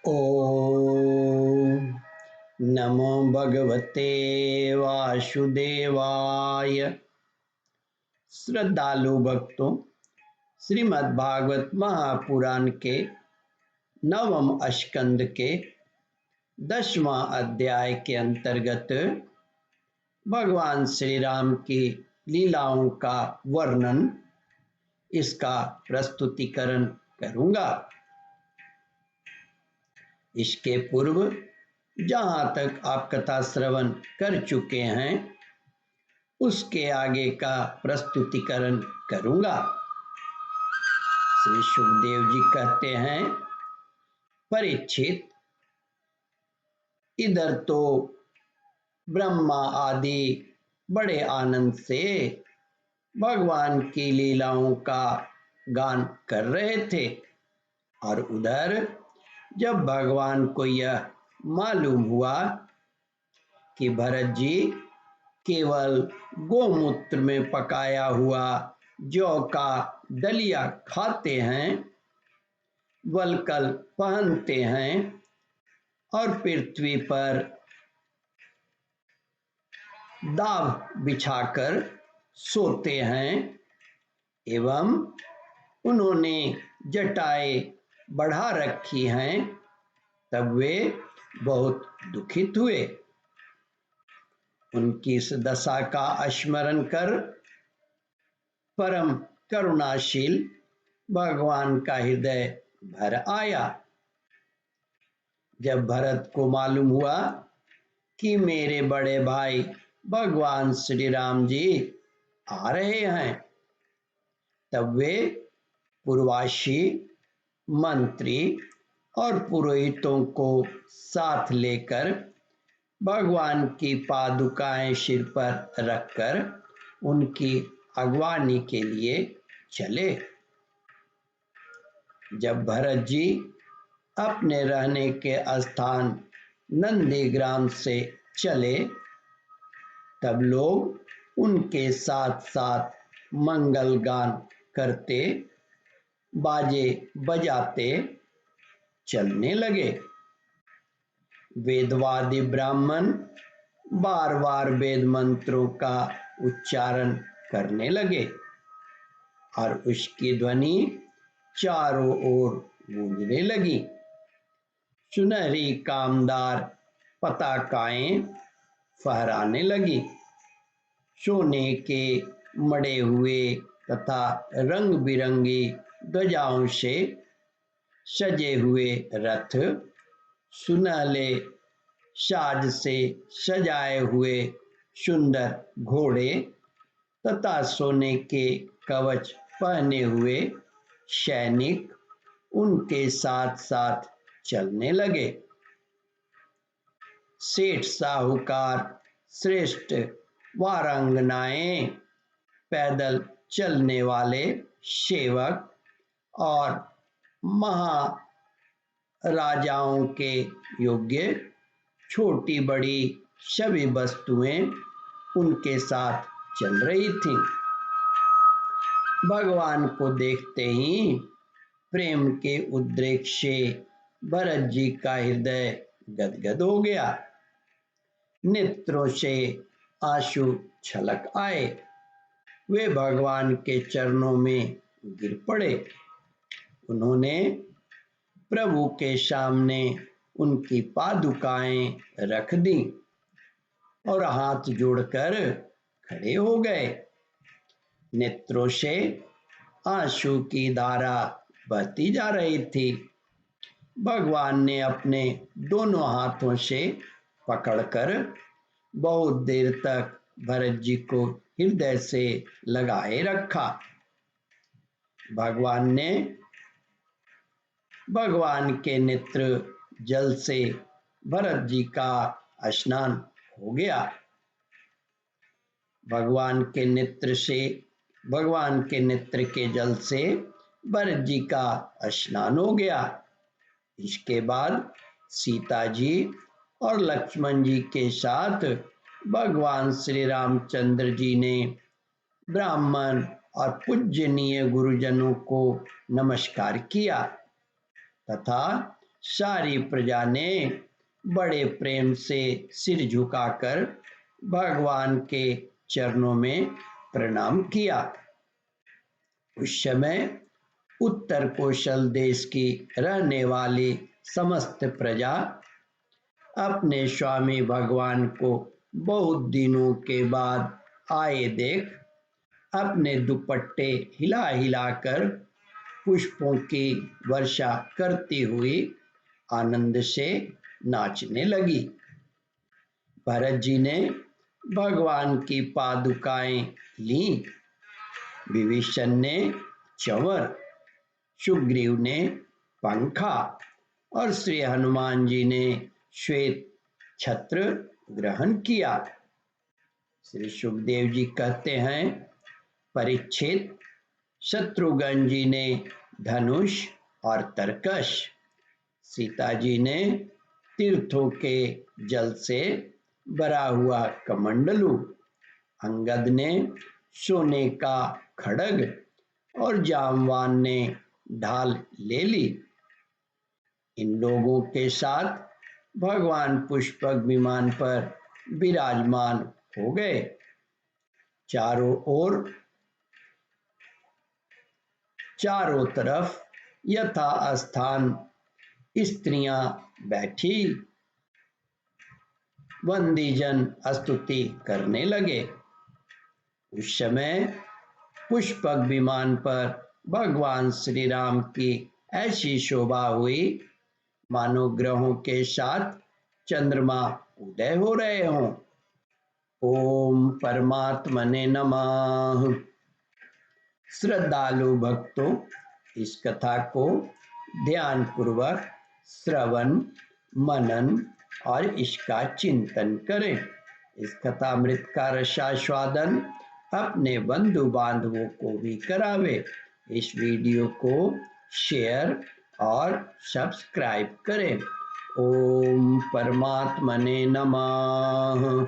ओम नमो भगवते वासुदेवाय। श्रद्धालु भक्तों, श्रीमद् भागवत महापुराण के नवम स्कंद के 10वां अध्याय के अंतर्गत भगवान श्री राम की लीलाओं का वर्णन, इसका प्रस्तुतिकरण करूंगा। इसके पूर्व जहाँ तक आप कथा श्रवण कर चुके हैं, उसके आगे का प्रस्तुतिकरण करूंगा। श्री सुखदेव जी कहते हैं, परीक्षित, इधर तो ब्रह्मा आदि बड़े आनंद से भगवान की लीलाओं का गान कर रहे थे, और उधर जब भगवान को यह मालूम हुआ कि भरत जी केवल गोमूत्र में पकाया हुआ जौ का दलिया खाते हैं, वलकल पहनते हैं और पृथ्वी पर दाव बिछाकर सोते हैं, एवं उन्होंने जटाएं बढ़ा रखी हैं, तब वे बहुत दुखित हुए। उनकी इस दशा का स्मरण कर परम करुणाशील भगवान का हृदय भर आया। जब भरत को मालूम हुआ कि मेरे बड़े भाई भगवान श्री राम जी आ रहे हैं, तब वे पूर्वासी, मंत्री और पुरोहितों को साथ लेकर भगवान की पादुकाएं सिर पर रखकर उनकी अगवानी के लिए चले। जब भरत जी अपने रहने के स्थान नंदीग्राम से चले, तब लोग उनके साथ साथ मंगल गान करते, बाजे बजाते चलने लगे। वेदवादी ब्राह्मण बार बार वेद मंत्रों का उच्चारण करने लगे और उसकी ध्वनि चारों ओर गूंजने लगी। सुनहरी कामदार पताकाएं फहराने लगी। सोने के मढ़े हुए तथा रंग बिरंगी ध्वजाओं से सजे हुए रथ, सुनहले साज से सजाए हुए सुंदर घोड़े तथा सोने के कवच पहने हुए सैनिक उनके साथ साथ चलने लगे। सेठ साहूकार, श्रेष्ठ वारांगनाएं, पैदल चलने वाले सेवक और महाराजाओं के योग्य छोटी बड़ी सभी वस्तुएं उनके साथ चल रही थीं। भगवान को देखते ही प्रेम के उद्रेक से भरत जी का हृदय गदगद हो गया। नेत्रों से आंसू छलक आए। वे भगवान के चरणों में गिर पड़े। उन्होंने प्रभु के सामने उनकी पादुकाएं रख दी और हाथ जोड़कर खड़े हो गए। नेत्रों से आंसू की धारा बहती जा रही थी। भगवान ने अपने दोनों हाथों से पकड़कर बहुत देर तक भरत जी को हृदय से लगाए रखा। भगवान के नेत्र जल से भरत जी का स्नान हो गया। भगवान के नेत्र के जल से भरत जी का स्नान हो गया। इसके बाद सीता जी और लक्ष्मण जी के साथ भगवान श्री रामचंद्र जी ने ब्राह्मण और पूजनीय गुरुजनों को नमस्कार किया तथा सारी प्रजा ने बड़े प्रेम से सिर झुकाकर भगवान के चरणों में प्रणाम किया। उस समय उत्तर कोशल देश की रहने वाली समस्त प्रजा अपने स्वामी भगवान को बहुत दिनों के बाद आए देख अपने दुपट्टे हिला हिलाकर पुष्पों की वर्षा करती हुई आनंद से नाचने लगी। भरत जी ने भगवान की पादुकाएं लीं, विभीषण ने चंवर, सुग्रीव ने पंखा और श्री हनुमान जी ने श्वेत छत्र ग्रहण किया। श्री सुखदेव जी कहते हैं, परीक्षित, शत्रुघ्न जी ने धनुष और तरकश, सीता जी ने तीर्थों के जल से भरा हुआ कमंडलू, अंगद ने सोने का खड्ग और जामवान ने ढाल ले ली। इन लोगों के साथ भगवान पुष्पक विमान पर विराजमान हो गए। चारों तरफ यथास्थान स्त्रियां बैठी वंदीजन स्तुति करने लगे। उस समय पुष्पक विमान पर भगवान श्री राम की ऐसी शोभा हुई मानो ग्रहों के साथ चंद्रमा उदय हो रहे हों। ओम परमात्मने नमः। श्रद्धालु भक्तों, इस कथा को ध्यान पूर्वक श्रवण, मनन और इसका चिंतन करें। इस कथामृत का रसास्वादन अपने बंधु बांधवों को भी करावे। इस वीडियो को शेयर और सब्सक्राइब करें। ओम परमात्मने नमः।